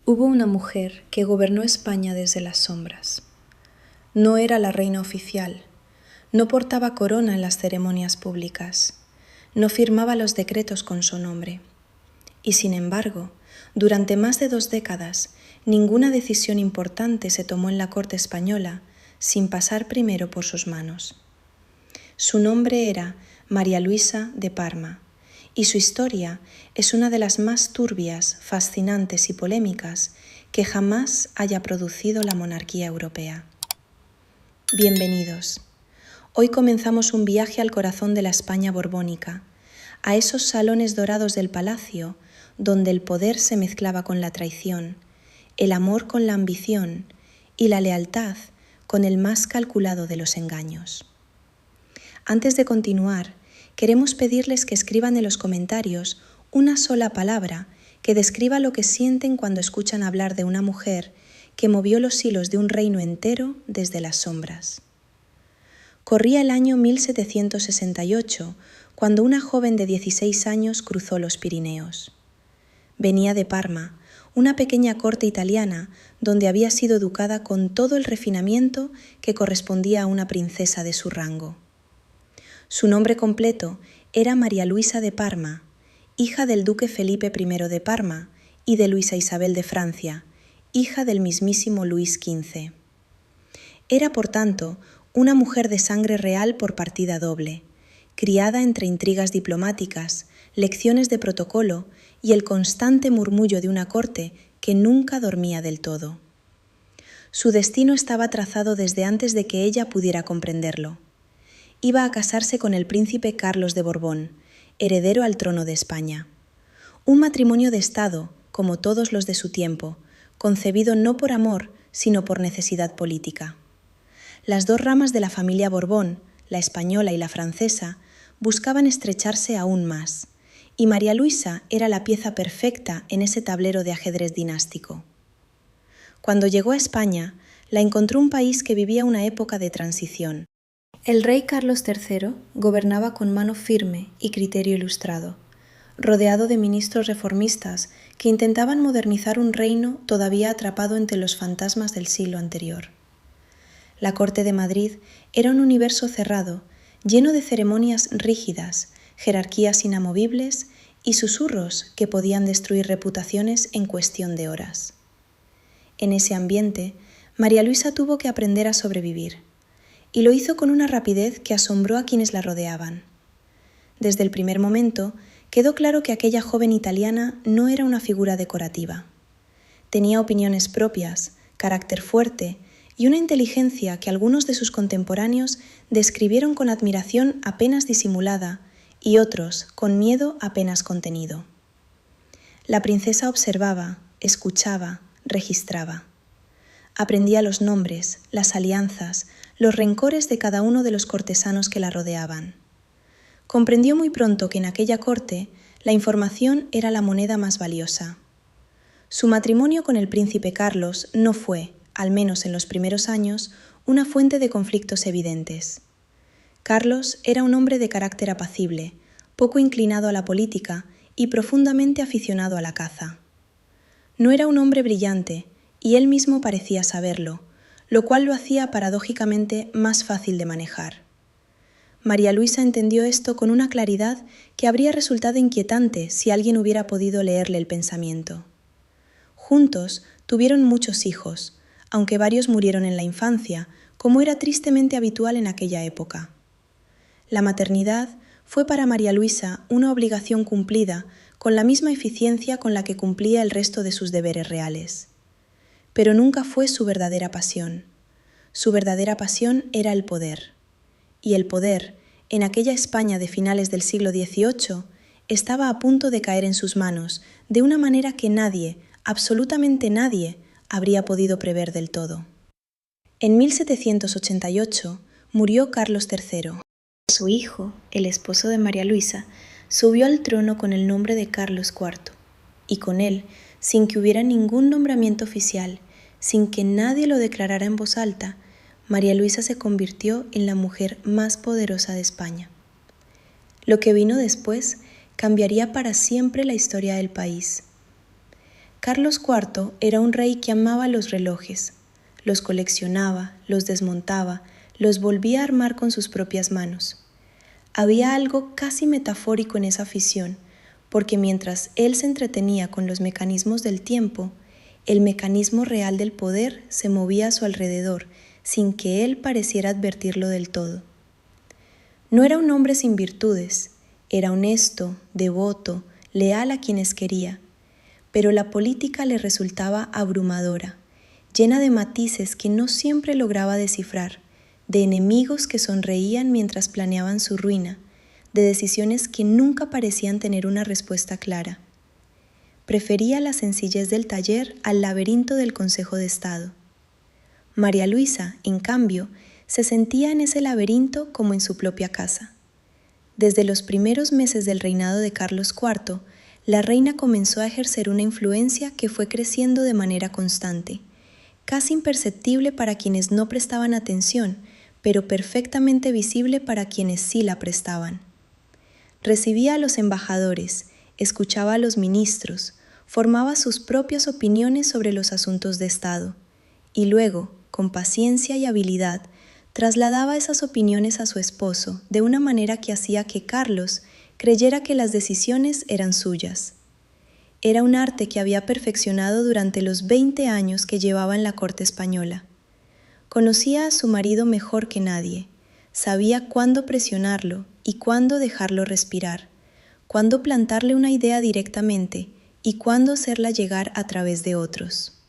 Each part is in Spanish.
Hubo una mujer que gobernó España desde las sombras. No era la reina oficial, no portaba corona en las ceremonias públicas, no firmaba los decretos con su nombre. Y sin embargo, durante más de 2 décadas, ninguna decisión importante se tomó en la corte española sin pasar primero por sus manos. Su nombre era María Luisa de Parma, y su historia es una de las más turbias, fascinantes y polémicas que jamás haya producido la monarquía europea. Bienvenidos. Hoy comenzamos un viaje al corazón de la España borbónica, a esos salones dorados del palacio donde el poder se mezclaba con la traición, el amor con la ambición y la lealtad con el más calculado de los engaños. Antes de continuar, queremos pedirles que escriban en los comentarios una sola palabra que describa lo que sienten cuando escuchan hablar de una mujer que movió los hilos de un reino entero desde las sombras. Corría el año 1768, cuando una joven de 16 años cruzó los Pirineos. Venía de Parma, una pequeña corte italiana donde había sido educada con todo el refinamiento que correspondía a una princesa de su rango. Su nombre completo era María Luisa de Parma, hija del duque Felipe I de Parma y de Luisa Isabel de Francia, hija del mismísimo Luis XV. Era, por tanto, una mujer de sangre real por partida doble, criada entre intrigas diplomáticas, lecciones de protocolo y el constante murmullo de una corte que nunca dormía del todo. Su destino estaba trazado desde antes de que ella pudiera comprenderlo. Iba a casarse con el príncipe Carlos de Borbón, heredero al trono de España. Un matrimonio de Estado, como todos los de su tiempo, concebido no por amor, sino por necesidad política. Las 2 ramas de la familia Borbón, la española y la francesa, buscaban estrecharse aún más, y María Luisa era la pieza perfecta en ese tablero de ajedrez dinástico. Cuando llegó a España, la encontró un país que vivía una época de transición. El rey Carlos III gobernaba con mano firme y criterio ilustrado, rodeado de ministros reformistas que intentaban modernizar un reino todavía atrapado entre los fantasmas del siglo anterior. La corte de Madrid era un universo cerrado, lleno de ceremonias rígidas, jerarquías inamovibles y susurros que podían destruir reputaciones en cuestión de horas. En ese ambiente, María Luisa tuvo que aprender a sobrevivir, y lo hizo con una rapidez que asombró a quienes la rodeaban. Desde el primer momento, quedó claro que aquella joven italiana no era una figura decorativa. Tenía opiniones propias, carácter fuerte y una inteligencia que algunos de sus contemporáneos describieron con admiración apenas disimulada y otros con miedo apenas contenido. La princesa observaba, escuchaba, registraba. Aprendía los nombres, las alianzas, los rencores de cada uno de los cortesanos que la rodeaban. Comprendió muy pronto que en aquella corte la información era la moneda más valiosa. Su matrimonio con el príncipe Carlos no fue, al menos en los primeros años, una fuente de conflictos evidentes. Carlos era un hombre de carácter apacible, poco inclinado a la política y profundamente aficionado a la caza. No era un hombre brillante, y él mismo parecía saberlo, lo cual lo hacía paradójicamente más fácil de manejar. María Luisa entendió esto con una claridad que habría resultado inquietante si alguien hubiera podido leerle el pensamiento. Juntos tuvieron muchos hijos, aunque varios murieron en la infancia, como era tristemente habitual en aquella época. La maternidad fue para María Luisa una obligación cumplida con la misma eficiencia con la que cumplía el resto de sus deberes reales. Pero nunca fue su verdadera pasión. Su verdadera pasión era el poder. Y el poder, en aquella España de finales del siglo XVIII, estaba a punto de caer en sus manos de una manera que nadie, absolutamente nadie, habría podido prever del todo. En 1788 murió Carlos III. Su hijo, el esposo de María Luisa, subió al trono con el nombre de Carlos IV, y con él, sin que hubiera ningún nombramiento oficial, sin que nadie lo declarara en voz alta, María Luisa se convirtió en la mujer más poderosa de España. Lo que vino después cambiaría para siempre la historia del país. Carlos IV era un rey que amaba los relojes. Los coleccionaba, los desmontaba, los volvía a armar con sus propias manos. Había algo casi metafórico en esa afición, porque mientras él se entretenía con los mecanismos del tiempo, el mecanismo real del poder se movía a su alrededor, sin que él pareciera advertirlo del todo. No era un hombre sin virtudes, era honesto, devoto, leal a quienes quería, pero la política le resultaba abrumadora, llena de matices que no siempre lograba descifrar, de enemigos que sonreían mientras planeaban su ruina, de decisiones que nunca parecían tener una respuesta clara. Prefería la sencillez del taller al laberinto del Consejo de Estado. María Luisa, en cambio, se sentía en ese laberinto como en su propia casa. Desde los primeros meses del reinado de Carlos IV, la reina comenzó a ejercer una influencia que fue creciendo de manera constante, casi imperceptible para quienes no prestaban atención, pero perfectamente visible para quienes sí la prestaban. Recibía a los embajadores, escuchaba a los ministros, formaba sus propias opiniones sobre los asuntos de Estado, y luego, con paciencia y habilidad, trasladaba esas opiniones a su esposo de una manera que hacía que Carlos creyera que las decisiones eran suyas. Era un arte que había perfeccionado durante los 20 años que llevaba en la corte española. Conocía a su marido mejor que nadie, sabía cuándo presionarlo y cuándo dejarlo respirar, cuándo plantarle una idea directamente y cuándo hacerla llegar a través de otros.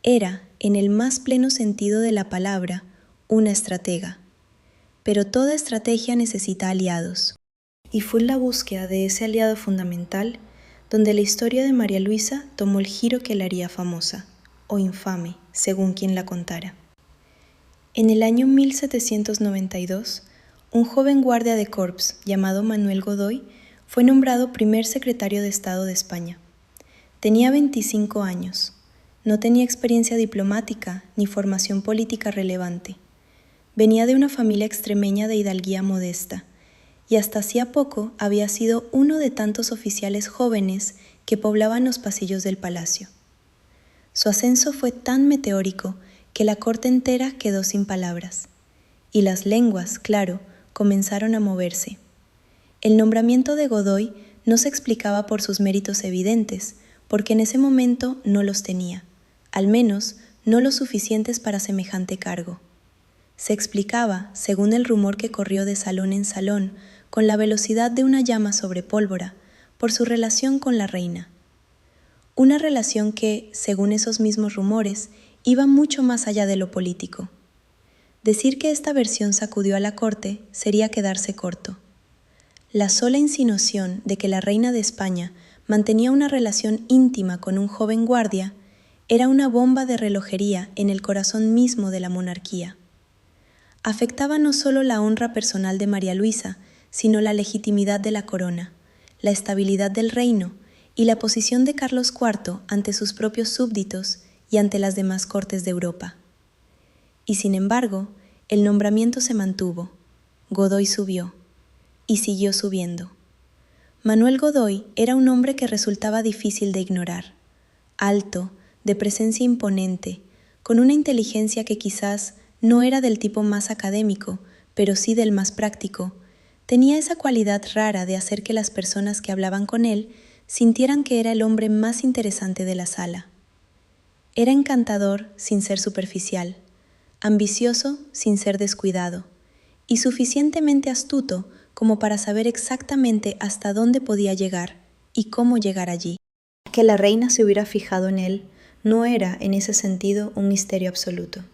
Era, en el más pleno sentido de la palabra, una estratega. Pero toda estrategia necesita aliados. Y fue en la búsqueda de ese aliado fundamental donde la historia de María Luisa tomó el giro que la haría famosa, o infame, según quien la contara. En el año 1792, un joven guardia de corps llamado Manuel Godoy fue nombrado primer secretario de Estado de España. Tenía 25 años, no tenía experiencia diplomática ni formación política relevante. Venía de una familia extremeña de hidalguía modesta, y hasta hacía poco había sido uno de tantos oficiales jóvenes que poblaban los pasillos del palacio. Su ascenso fue tan meteórico que la corte entera quedó sin palabras, y las lenguas, claro, comenzaron a moverse. El nombramiento de Godoy no se explicaba por sus méritos evidentes, porque en ese momento no los tenía, al menos no los suficientes para semejante cargo. Se explicaba, según el rumor que corrió de salón en salón, con la velocidad de una llama sobre pólvora, por su relación con la reina. Una relación que, según esos mismos rumores, iba mucho más allá de lo político. Decir que esta versión sacudió a la corte sería quedarse corto. La sola insinuación de que la reina de España mantenía una relación íntima con un joven guardia era una bomba de relojería en el corazón mismo de la monarquía. Afectaba no solo la honra personal de María Luisa, sino la legitimidad de la corona, la estabilidad del reino y la posición de Carlos IV ante sus propios súbditos y ante las demás cortes de Europa. Y sin embargo, el nombramiento se mantuvo. Godoy subió, y siguió subiendo. Manuel Godoy era un hombre que resultaba difícil de ignorar. Alto, de presencia imponente, con una inteligencia que quizás no era del tipo más académico, pero sí del más práctico. Tenía esa cualidad rara de hacer que las personas que hablaban con él sintieran que era el hombre más interesante de la sala. Era encantador sin ser superficial, ambicioso sin ser descuidado, y suficientemente astuto como para saber exactamente hasta dónde podía llegar y cómo llegar allí. Que la reina se hubiera fijado en él no era, en ese sentido, un misterio absoluto.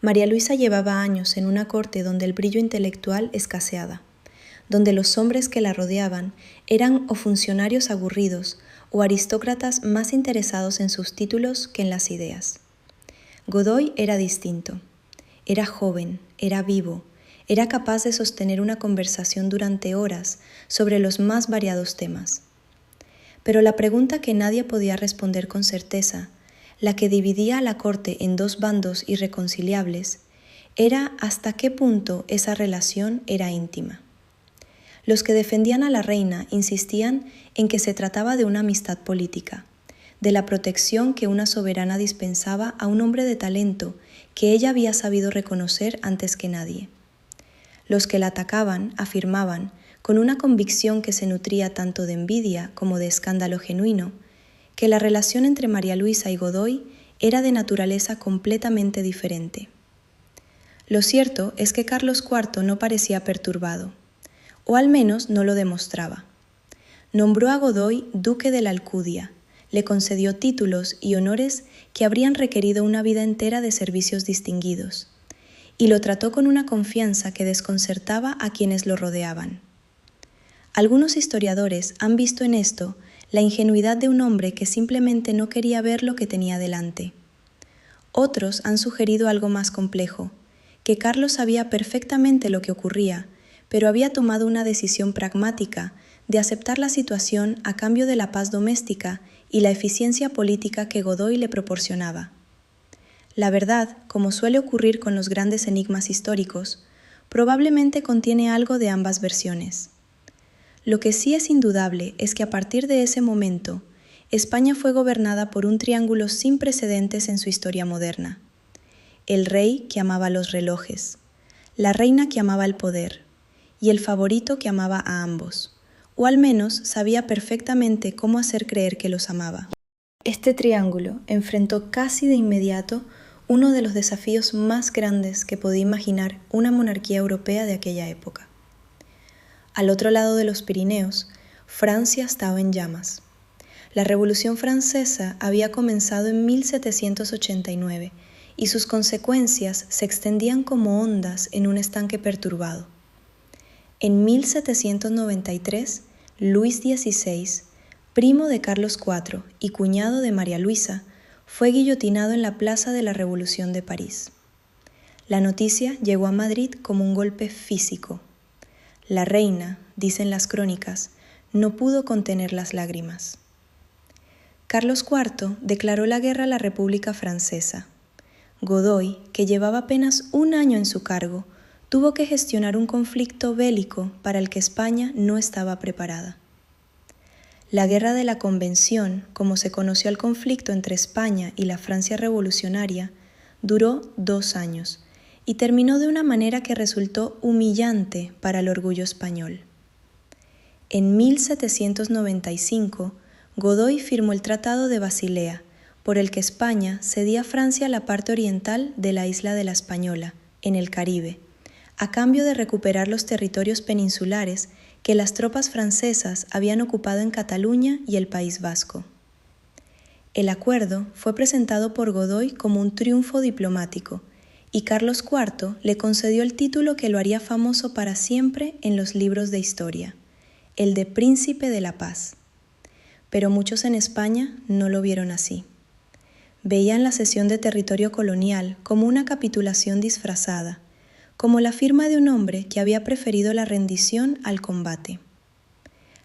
María Luisa llevaba años en una corte donde el brillo intelectual escaseaba, donde los hombres que la rodeaban eran o funcionarios aburridos o aristócratas más interesados en sus títulos que en las ideas. Godoy era distinto. Era joven, era vivo, era capaz de sostener una conversación durante horas sobre los más variados temas. Pero la pregunta que nadie podía responder con certeza, la que dividía a la corte en dos bandos irreconciliables, era hasta qué punto esa relación era íntima. Los que defendían a la reina insistían en que se trataba de una amistad política, de la protección que una soberana dispensaba a un hombre de talento que ella había sabido reconocer antes que nadie. Los que la atacaban afirmaban, con una convicción que se nutría tanto de envidia como de escándalo genuino, que la relación entre María Luisa y Godoy era de naturaleza completamente diferente. Lo cierto es que Carlos IV no parecía perturbado, o al menos no lo demostraba. Nombró a Godoy duque de la Alcudia, le concedió títulos y honores que habrían requerido una vida entera de servicios distinguidos, y lo trató con una confianza que desconcertaba a quienes lo rodeaban. Algunos historiadores han visto en esto la ingenuidad de un hombre que simplemente no quería ver lo que tenía delante. Otros han sugerido algo más complejo, que Carlos sabía perfectamente lo que ocurría, pero había tomado una decisión pragmática de aceptar la situación a cambio de la paz doméstica y la eficiencia política que Godoy le proporcionaba. La verdad, como suele ocurrir con los grandes enigmas históricos, probablemente contiene algo de ambas versiones. Lo que sí es indudable es que a partir de ese momento, España fue gobernada por un triángulo sin precedentes en su historia moderna. El rey que amaba los relojes, la reina que amaba el poder y el favorito que amaba a ambos, o al menos sabía perfectamente cómo hacer creer que los amaba. Este triángulo enfrentó casi de inmediato uno de los desafíos más grandes que podía imaginar una monarquía europea de aquella época. Al otro lado de los Pirineos, Francia estaba en llamas. La Revolución Francesa había comenzado en 1789 y sus consecuencias se extendían como ondas en un estanque perturbado. En 1793, Luis XVI, primo de Carlos IV y cuñado de María Luisa, fue guillotinado en la Plaza de la Revolución de París. La noticia llegó a Madrid como un golpe físico. La reina, dicen las crónicas, no pudo contener las lágrimas. Carlos IV declaró la guerra a la República Francesa. Godoy, que llevaba apenas un año en su cargo, tuvo que gestionar un conflicto bélico para el que España no estaba preparada. La Guerra de la Convención, como se conoció al conflicto entre España y la Francia revolucionaria, duró 2 años y terminó de una manera que resultó humillante para el orgullo español. En 1795, Godoy firmó el Tratado de Basilea, por el que España cedía a Francia la parte oriental de la isla de la Española, en el Caribe, a cambio de recuperar los territorios peninsulares que las tropas francesas habían ocupado en Cataluña y el País Vasco. El acuerdo fue presentado por Godoy como un triunfo diplomático, y Carlos IV le concedió el título que lo haría famoso para siempre en los libros de historia, el de Príncipe de la Paz. Pero muchos en España no lo vieron así. Veían la cesión de territorio colonial como una capitulación disfrazada, como la firma de un hombre que había preferido la rendición al combate.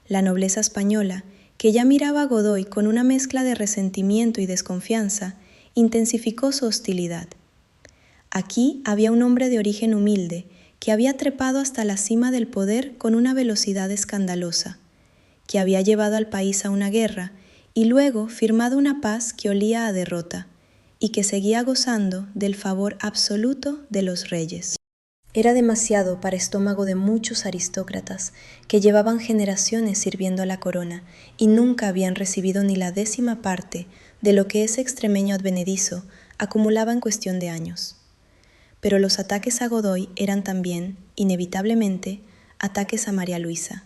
La nobleza española, que ya miraba a Godoy con una mezcla de resentimiento y desconfianza, intensificó su hostilidad. Aquí había un hombre de origen humilde que había trepado hasta la cima del poder con una velocidad escandalosa, que había llevado al país a una guerra y luego firmado una paz que olía a derrota y que seguía gozando del favor absoluto de los reyes. Era demasiado para estómago de muchos aristócratas que llevaban generaciones sirviendo a la corona y nunca habían recibido ni la 10ª parte de lo que ese extremeño advenedizo acumulaba en cuestión de años. Pero los ataques a Godoy eran también, inevitablemente, ataques a María Luisa,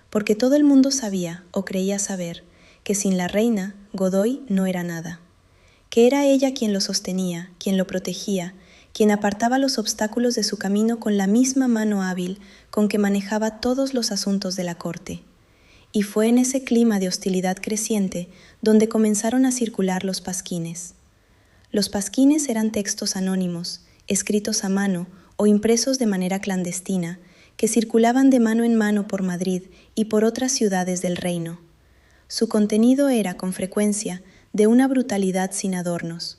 porque todo el mundo sabía o creía saber que sin la reina Godoy no era nada, que era ella quien lo sostenía, quien lo protegía, quien apartaba los obstáculos de su camino con la misma mano hábil con que manejaba todos los asuntos de la corte. Y fue en ese clima de hostilidad creciente donde comenzaron a circular los pasquines. Los pasquines eran textos anónimos, escritos a mano o impresos de manera clandestina, que circulaban de mano en mano por Madrid y por otras ciudades del reino. Su contenido era, con frecuencia, de una brutalidad sin adornos.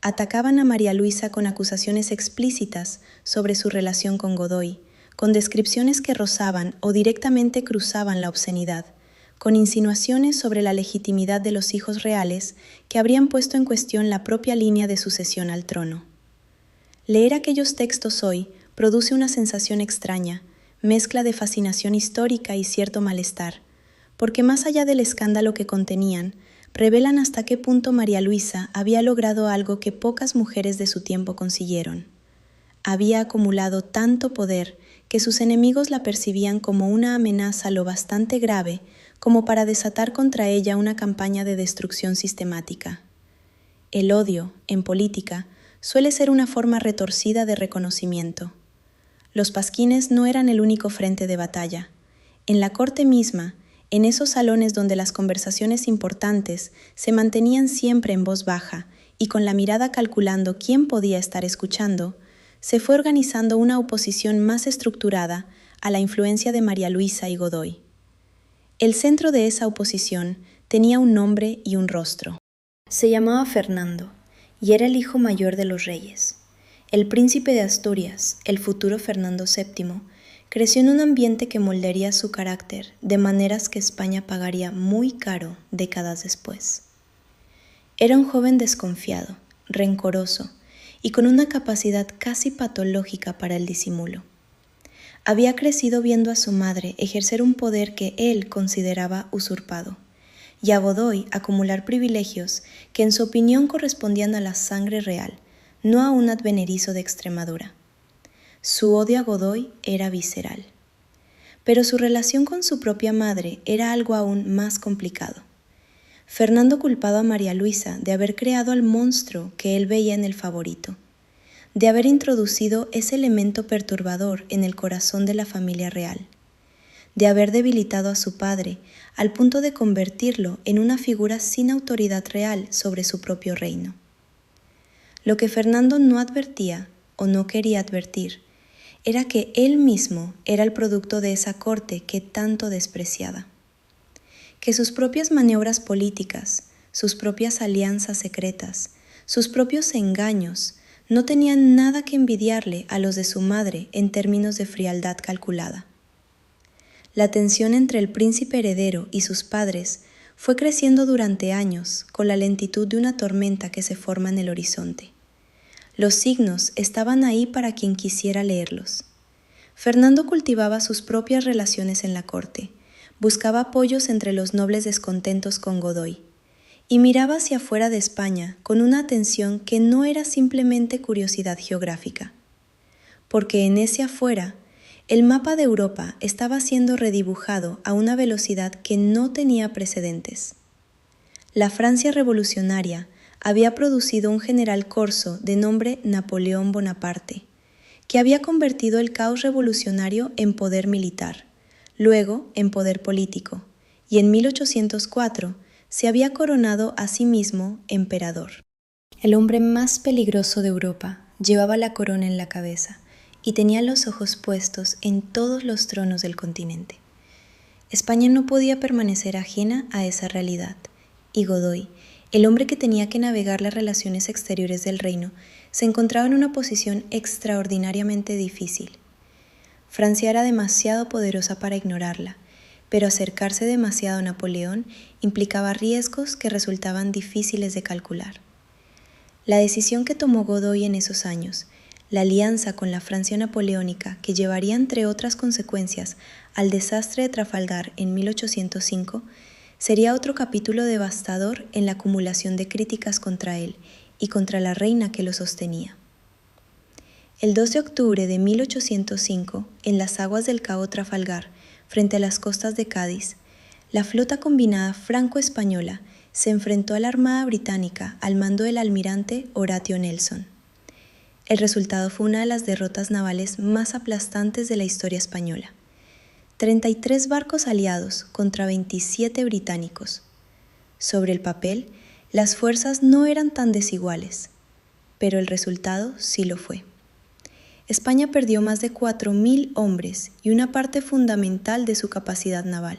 Atacaban a María Luisa con acusaciones explícitas sobre su relación con Godoy, con descripciones que rozaban o directamente cruzaban la obscenidad, con insinuaciones sobre la legitimidad de los hijos reales que habrían puesto en cuestión la propia línea de sucesión al trono. Leer aquellos textos hoy produce una sensación extraña, mezcla de fascinación histórica y cierto malestar, porque más allá del escándalo que contenían, revelan hasta qué punto María Luisa había logrado algo que pocas mujeres de su tiempo consiguieron. Había acumulado tanto poder que sus enemigos la percibían como una amenaza lo bastante grave como para desatar contra ella una campaña de destrucción sistemática. El odio, en política, suele ser una forma retorcida de reconocimiento. Los pasquines no eran el único frente de batalla. En la corte misma, en esos salones donde las conversaciones importantes se mantenían siempre en voz baja y con la mirada calculando quién podía estar escuchando, se fue organizando una oposición más estructurada a la influencia de María Luisa y Godoy. El centro de esa oposición tenía un nombre y un rostro. Se llamaba Fernando y era el hijo mayor de los reyes. El príncipe de Asturias, el futuro Fernando VII, creció en un ambiente que moldearía su carácter de maneras que España pagaría muy caro décadas después. Era un joven desconfiado, rencoroso y con una capacidad casi patológica para el disimulo. Había crecido viendo a su madre ejercer un poder que él consideraba usurpado, y a Godoy acumular privilegios que en su opinión correspondían a la sangre real, no a un advenedizo de Extremadura. Su odio a Godoy era visceral. Pero su relación con su propia madre era algo aún más complicado. Fernando culpaba a María Luisa de haber creado al monstruo que él veía en el favorito, de haber introducido ese elemento perturbador en el corazón de la familia real, de haber debilitado a su padre al punto de convertirlo en una figura sin autoridad real sobre su propio reino. Lo que Fernando no advertía o no quería advertir era que él mismo era el producto de esa corte que tanto despreciaba, que sus propias maniobras políticas, sus propias alianzas secretas, sus propios engaños no tenían nada que envidiarle a los de su madre en términos de frialdad calculada. La tensión entre el príncipe heredero y sus padres fue creciendo durante años con la lentitud de una tormenta que se forma en el horizonte. Los signos estaban ahí para quien quisiera leerlos. Fernando cultivaba sus propias relaciones en la corte, buscaba apoyos entre los nobles descontentos con Godoy, y miraba hacia afuera de España con una atención que no era simplemente curiosidad geográfica, porque en ese afuera, el mapa de Europa estaba siendo redibujado a una velocidad que no tenía precedentes. La Francia revolucionaria había producido un general corso de nombre Napoleón Bonaparte, que había convertido el caos revolucionario en poder militar, luego en poder político, y en 1804 se había coronado a sí mismo emperador. El hombre más peligroso de Europa llevaba la corona en la cabeza y tenía los ojos puestos en todos los tronos del continente. España no podía permanecer ajena a esa realidad, y Godoy, el hombre que tenía que navegar las relaciones exteriores del reino, se encontraba en una posición extraordinariamente difícil. Francia era demasiado poderosa para ignorarla, pero acercarse demasiado a Napoleón implicaba riesgos que resultaban difíciles de calcular. La decisión que tomó Godoy en esos años, la alianza con la Francia napoleónica que llevaría entre otras consecuencias al desastre de Trafalgar en 1805, sería otro capítulo devastador en la acumulación de críticas contra él y contra la reina que lo sostenía. El 2 de octubre de 1805, en las aguas del cabo Trafalgar, frente a las costas de Cádiz, la flota combinada franco-española se enfrentó a la Armada Británica al mando del almirante Horatio Nelson. El resultado fue una de las derrotas navales más aplastantes de la historia española. 33 barcos aliados contra 27 británicos. Sobre el papel, las fuerzas no eran tan desiguales, pero el resultado sí lo fue. España perdió más de 4.000 hombres y una parte fundamental de su capacidad naval.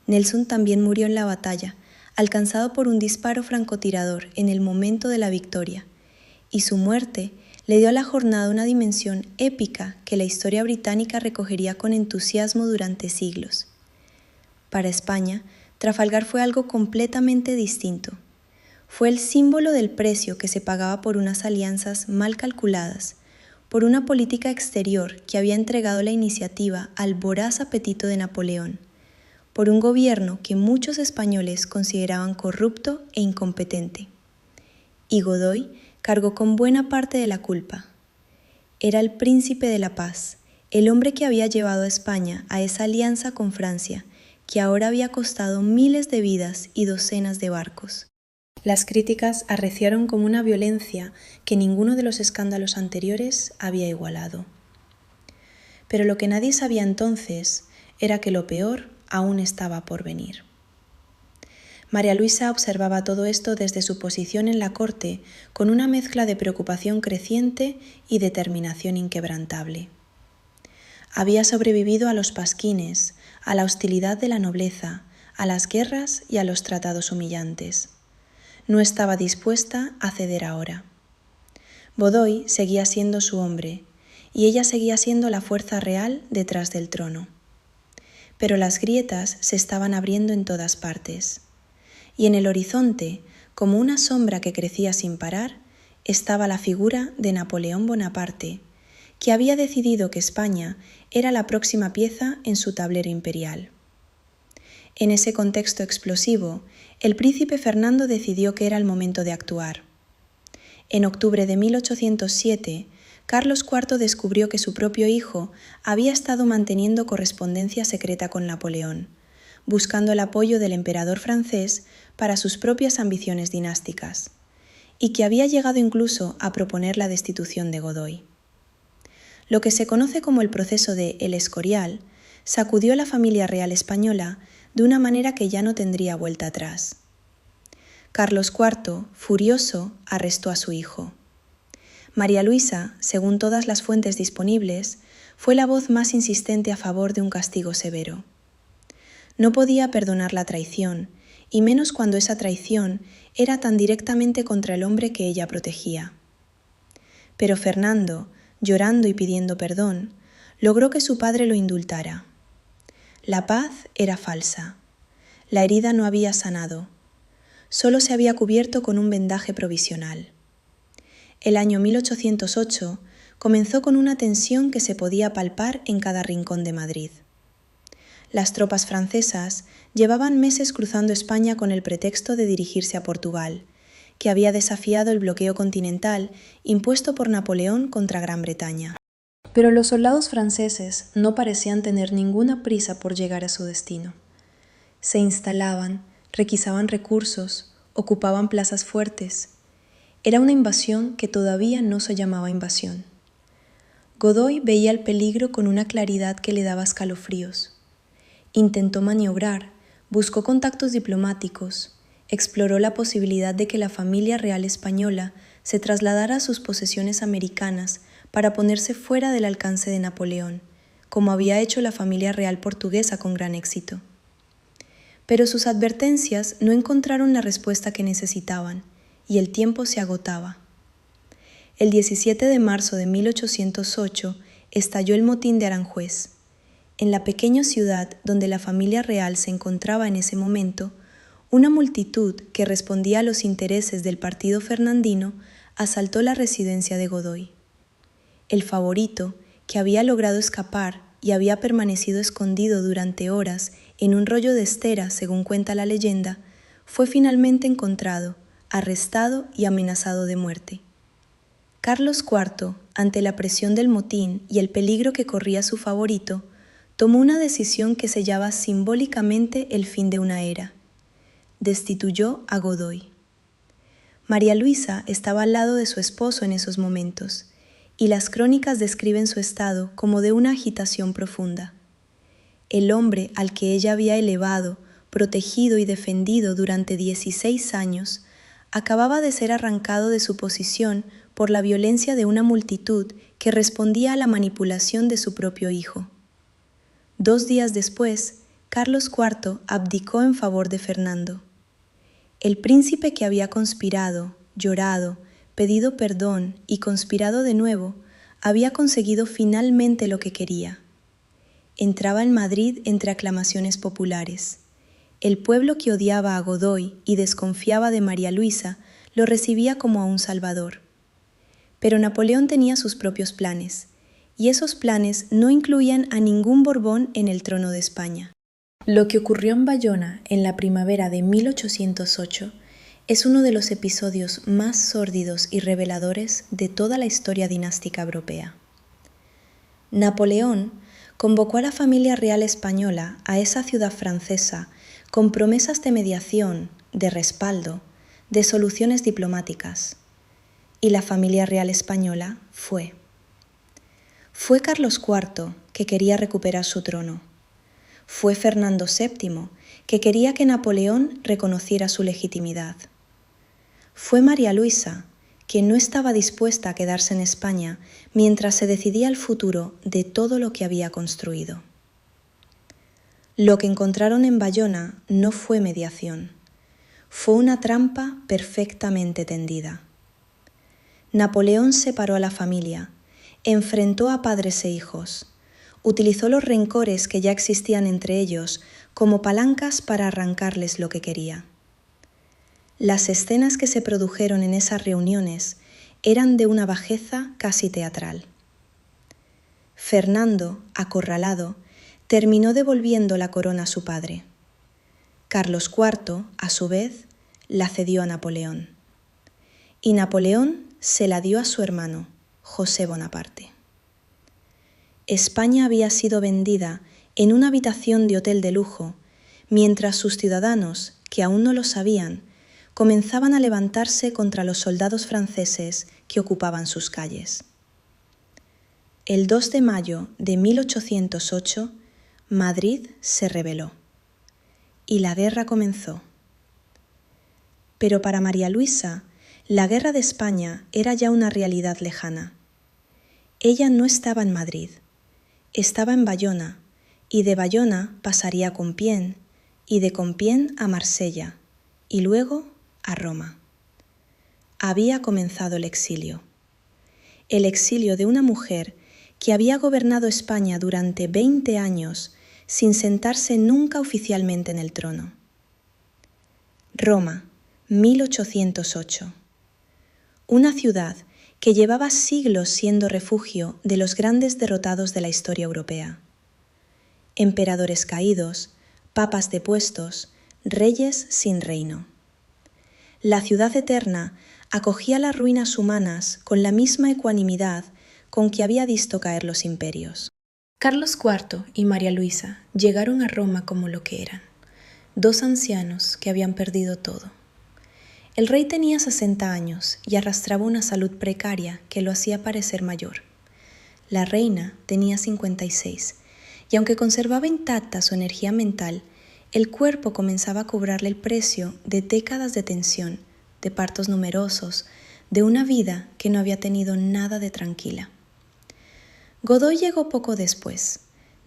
Nelson también murió en la batalla, alcanzado por un disparo francotirador en el momento de la victoria, y su muerte le dio a la jornada una dimensión épica que la historia británica recogería con entusiasmo durante siglos. Para España, Trafalgar fue algo completamente distinto. Fue el símbolo del precio que se pagaba por unas alianzas mal calculadas, por una política exterior que había entregado la iniciativa al voraz apetito de Napoleón, por un gobierno que muchos españoles consideraban corrupto e incompetente. Y Godoy cargó con buena parte de la culpa. Era el príncipe de la paz, el hombre que había llevado a España a esa alianza con Francia, que ahora había costado miles de vidas y docenas de barcos. Las críticas arreciaron con una violencia que ninguno de los escándalos anteriores había igualado. Pero lo que nadie sabía entonces era que lo peor aún estaba por venir. María Luisa observaba todo esto desde su posición en la corte con una mezcla de preocupación creciente y determinación inquebrantable. Había sobrevivido a los pasquines, a la hostilidad de la nobleza, a las guerras y a los tratados humillantes. No estaba dispuesta a ceder ahora. Godoy seguía siendo su hombre, y ella seguía siendo la fuerza real detrás del trono. Pero las grietas se estaban abriendo en todas partes, y en el horizonte, como una sombra que crecía sin parar, estaba la figura de Napoleón Bonaparte, que había decidido que España era la próxima pieza en su tablero imperial. En ese contexto explosivo, el príncipe Fernando decidió que era el momento de actuar. En octubre de 1807, Carlos IV descubrió que su propio hijo había estado manteniendo correspondencia secreta con Napoleón, buscando el apoyo del emperador francés para sus propias ambiciones dinásticas, y que había llegado incluso a proponer la destitución de Godoy. Lo que se conoce como el proceso de El Escorial sacudió a la familia real española de una manera que ya no tendría vuelta atrás. Carlos IV, furioso, arrestó a su hijo. María Luisa, según todas las fuentes disponibles, fue la voz más insistente a favor de un castigo severo. No podía perdonar la traición, y menos cuando esa traición era tan directamente contra el hombre que ella protegía. Pero Fernando, llorando y pidiendo perdón, logró que su padre lo indultara. La paz era falsa. La herida no había sanado. Solo se había cubierto con un vendaje provisional. El año 1808 comenzó con una tensión que se podía palpar en cada rincón de Madrid. Las tropas francesas llevaban meses cruzando España con el pretexto de dirigirse a Portugal, que había desafiado el bloqueo continental impuesto por Napoleón contra Gran Bretaña. Pero los soldados franceses no parecían tener ninguna prisa por llegar a su destino. Se instalaban, requisaban recursos, ocupaban plazas fuertes. Era una invasión que todavía no se llamaba invasión. Godoy veía el peligro con una claridad que le daba escalofríos. Intentó maniobrar, buscó contactos diplomáticos, exploró la posibilidad de que la familia real española se trasladara a sus posesiones americanas para ponerse fuera del alcance de Napoleón, como había hecho la familia real portuguesa con gran éxito. Pero sus advertencias no encontraron la respuesta que necesitaban, y el tiempo se agotaba. El 17 de marzo de 1808 estalló el motín de Aranjuez. En la pequeña ciudad donde la familia real se encontraba en ese momento, una multitud que respondía a los intereses del partido fernandino asaltó la residencia de Godoy. El favorito, que había logrado escapar y había permanecido escondido durante horas en un rollo de estera, según cuenta la leyenda, fue finalmente encontrado, arrestado y amenazado de muerte. Carlos IV, ante la presión del motín y el peligro que corría su favorito, tomó una decisión que sellaba simbólicamente el fin de una era. Destituyó a Godoy. María Luisa estaba al lado de su esposo en esos momentos, y las crónicas describen su estado como de una agitación profunda. El hombre al que ella había elevado, protegido y defendido durante 16 años, acababa de ser arrancado de su posición por la violencia de una multitud que respondía a la manipulación de su propio hijo. 2 días después, Carlos IV abdicó en favor de Fernando. El príncipe que había conspirado, llorado, pedido perdón y conspirado de nuevo, había conseguido finalmente lo que quería. Entraba en Madrid entre aclamaciones populares. el pueblo que odiaba a Godoy y desconfiaba de María Luisa lo recibía como a un salvador. Pero Napoleón tenía sus propios planes, y esos planes no incluían a ningún Borbón en el trono de España. Lo que ocurrió en Bayona en la primavera de 1808 es uno de los episodios más sórdidos y reveladores de toda la historia dinástica europea. Napoleón convocó a la familia real española a esa ciudad francesa con promesas de mediación, de respaldo, de soluciones diplomáticas. Y la familia real española fue. Fue Carlos IV, que quería recuperar su trono. Fue Fernando VII, que quería que Napoleón reconociera su legitimidad. Fue María Luisa, que no estaba dispuesta a quedarse en España mientras se decidía el futuro de todo lo que había construido. Lo que encontraron en Bayona no fue mediación, fue una trampa perfectamente tendida. Napoleón separó a la familia, enfrentó a padres e hijos, utilizó los rencores que ya existían entre ellos como palancas para arrancarles lo que quería. Las escenas que se produjeron en esas reuniones eran de una bajeza casi teatral. Fernando, acorralado, terminó devolviendo la corona a su padre. Carlos IV, a su vez, la cedió a Napoleón. Y Napoleón se la dio a su hermano, José Bonaparte. España había sido vendida en una habitación de hotel de lujo, mientras sus ciudadanos, que aún no lo sabían, comenzaban a levantarse contra los soldados franceses que ocupaban sus calles. El 2 de mayo de 1808, Madrid se rebeló y la guerra comenzó. Pero para María Luisa, la guerra de España era ya una realidad lejana. Ella no estaba en Madrid, estaba en Bayona, y de Bayona pasaría a Compiègne, y de Compiègne a Marsella, y luego a Roma. Había comenzado el exilio de una mujer que había gobernado España durante 20 años sin sentarse nunca oficialmente en el trono. Roma, 1808. Una ciudad que llevaba siglos siendo refugio de los grandes derrotados de la historia europea. Emperadores caídos, papas depuestos, reyes sin reino. La ciudad eterna acogía las ruinas humanas con la misma ecuanimidad con que había visto caer los imperios. Carlos IV y María Luisa llegaron a Roma como lo que eran, dos ancianos que habían perdido todo. El rey tenía 60 años y arrastraba una salud precaria que lo hacía parecer mayor. La reina tenía 56, y aunque conservaba intacta su energía mental, el cuerpo comenzaba a cobrarle el precio de décadas de tensión, de partos numerosos, de una vida que no había tenido nada de tranquila. Godoy llegó poco después.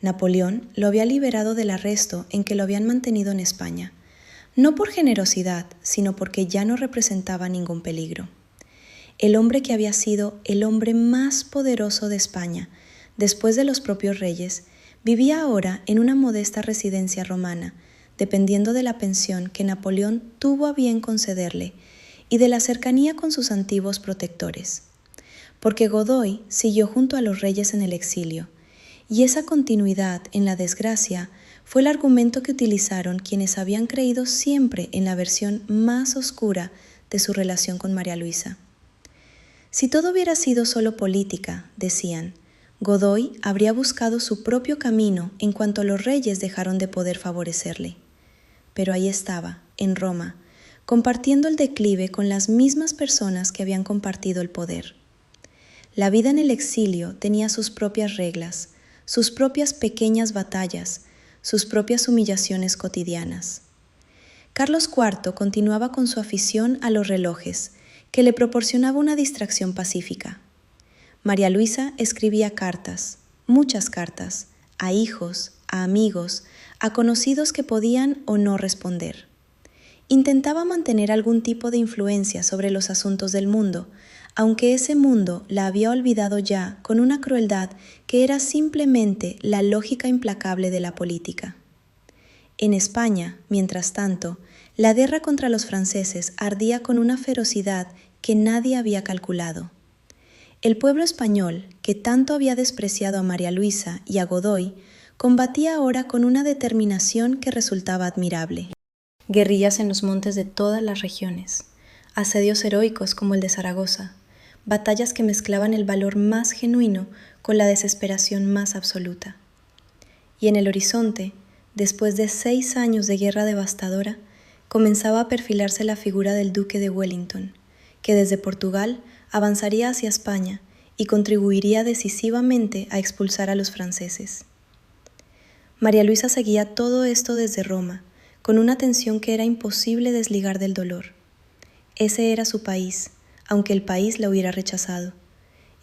Napoleón lo había liberado del arresto en que lo habían mantenido en España, no por generosidad, sino porque ya no representaba ningún peligro. El hombre que había sido el hombre más poderoso de España, después de los propios reyes, vivía ahora en una modesta residencia romana, dependiendo de la pensión que Napoleón tuvo a bien concederle y de la cercanía con sus antiguos protectores. Porque Godoy siguió junto a los reyes en el exilio, y esa continuidad en la desgracia fue el argumento que utilizaron quienes habían creído siempre en la versión más oscura de su relación con María Luisa. Si todo hubiera sido solo política, decían, Godoy habría buscado su propio camino en cuanto los reyes dejaron de poder favorecerle. Pero ahí estaba, en Roma, compartiendo el declive con las mismas personas que habían compartido el poder. La vida en el exilio tenía sus propias reglas, sus propias pequeñas batallas, sus propias humillaciones cotidianas. Carlos IV continuaba con su afición a los relojes, que le proporcionaba una distracción pacífica. María Luisa escribía cartas, muchas cartas, a hijos, a amigos, a conocidos que podían o no responder. Intentaba mantener algún tipo de influencia sobre los asuntos del mundo, aunque ese mundo la había olvidado ya con una crueldad que era simplemente la lógica implacable de la política. En España, mientras tanto, la guerra contra los franceses ardía con una ferocidad que nadie había calculado. El pueblo español, que tanto había despreciado a María Luisa y a Godoy, combatía ahora con una determinación que resultaba admirable. Guerrillas en los montes de todas las regiones, asedios heroicos como el de Zaragoza, batallas que mezclaban el valor más genuino con la desesperación más absoluta. Y en el horizonte, después de 6 años de guerra devastadora, comenzaba a perfilarse la figura del duque de Wellington, que desde Portugal avanzaría hacia España y contribuiría decisivamente a expulsar a los franceses. María Luisa seguía todo esto desde Roma, con una tensión que era imposible desligar del dolor. Ese era su país, aunque el país la hubiera rechazado.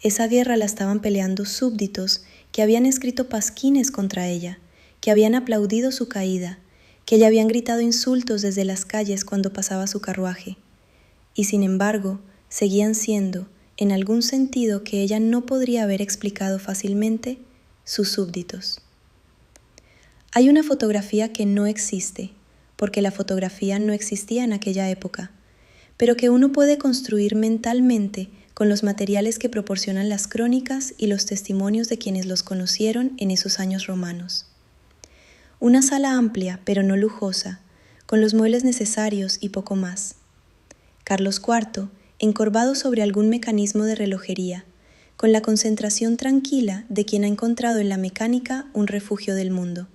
Esa guerra la estaban peleando súbditos que habían escrito pasquines contra ella, que habían aplaudido su caída, que le habían gritado insultos desde las calles cuando pasaba su carruaje. Y sin embargo, seguían siendo, en algún sentido que ella no podría haber explicado fácilmente, sus súbditos. Hay una fotografía que no existe, porque la fotografía no existía en aquella época, pero que uno puede construir mentalmente con los materiales que proporcionan las crónicas y los testimonios de quienes los conocieron en esos años romanos. Una sala amplia, pero no lujosa, con los muebles necesarios y poco más. Carlos IV, encorvado sobre algún mecanismo de relojería, con la concentración tranquila de quien ha encontrado en la mecánica un refugio del mundo.